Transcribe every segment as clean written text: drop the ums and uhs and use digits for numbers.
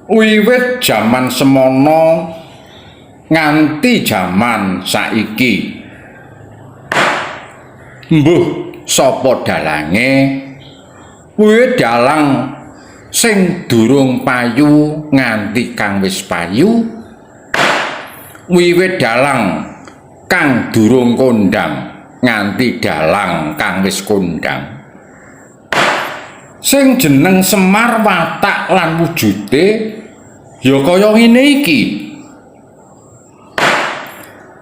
Wiwit jaman semono nganti jaman saiki. Mbuh sapa dalange? Kuwi dalang sing durung payu nganti kang wis payu. Wiwit dalang kang durung kondang nganti dalang kang wis kondang. Sing jeneng Semar watak lan wujude ya kaya ngene iki.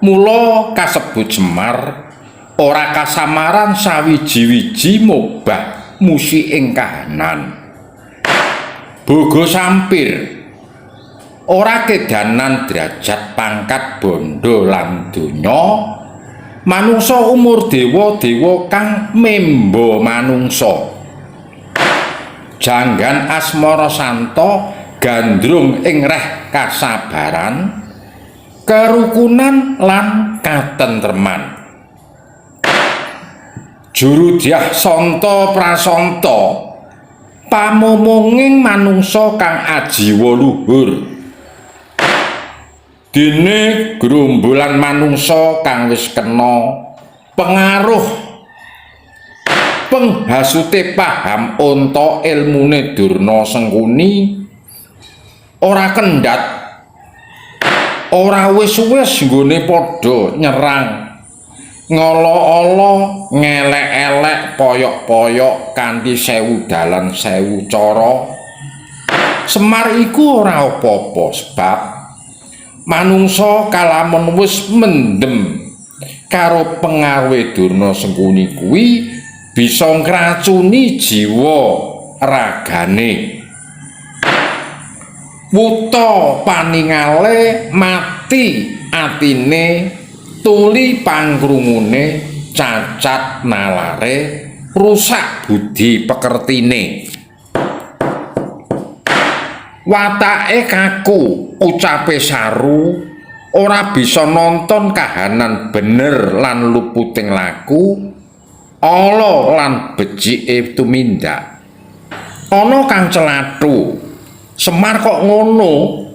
Mula kasebut Semar ora kasamaran sawiji-wiji mobah musi ing kahanan. Bogo sampir ora kedanan derajat pangkat bondo lan donya. Manungsa umur dewa-dewa kang memba manungsa. Janggan asmara santa gandrung ing reh kasabaran, kerukunan lan katentreman. Juru dyah santa prasanta pamomonging manungsa kang ajiwa luhur. Dene gerombolan manungsa kang wis kena pengaruh penghasute paham onta ilmune Durna Sengkuni ora kendhat, ora wis-wis nggone padha nyerang, ngolo-olo, ngelek-elek, poyok-poyok kanthi sewu dalan sewu cara. Semar iku ora apa-apa sebab manungsa kalamun wis mendem karo pengaruhe Durna Sengkuni kuwi bisa ngracuni jiwa ragane. Wuta paningale mati atine, tuli pangkrungune, cacat nalare, rusak budi pekertine. Watake kaku, ucape saru, ora bisa nonton kahanan bener lan luputing laku, ala lan becike tumindak. Ana kang celathu, Semar kok ngono?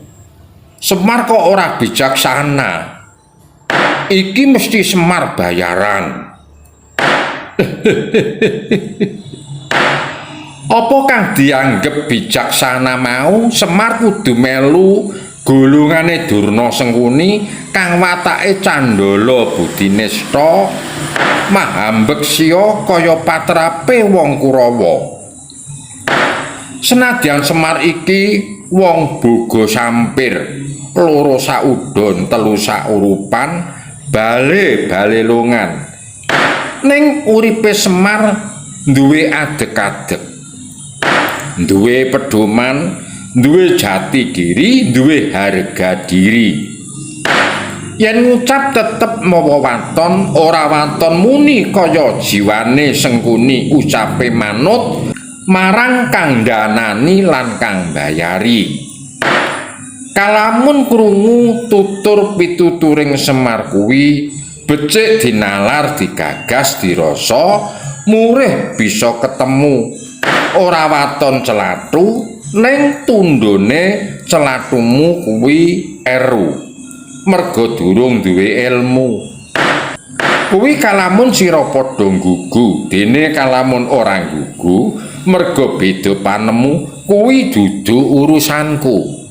Semar kok ora bijaksana? Iki mesti Semar bayaran. Apa kang dianggep bijaksana mau Semar kudu melu golongane Durna Sengkuni kang watake candala budinesta mahambeksya kaya patrape wong Kurawa. Senadyan Semar iki wong bogo sampir, loro saudon telu saurupan, bale longan. Ning uripe Semar duwe adeg-adeg, duwe pedoman, duwe jati diri, duwe harga diri. Yen ngucap tetep mawa waton, ora waton muni kaya jiwane Sengkuni ucape manut marang kang danani lan kang bayari. Kalamun krungu tutur pituturing Semar kuwi becik dinalar, digagas, dirasa, murih bisa ketemu. Ora waton celathu ning tundhone celathumu kuwi eru. Merga durung duwe ilmu. Kuwi kalamun sira padha nggugu, dene kalamun ora nggugu merga beda panemu kuwi dudu urusanku.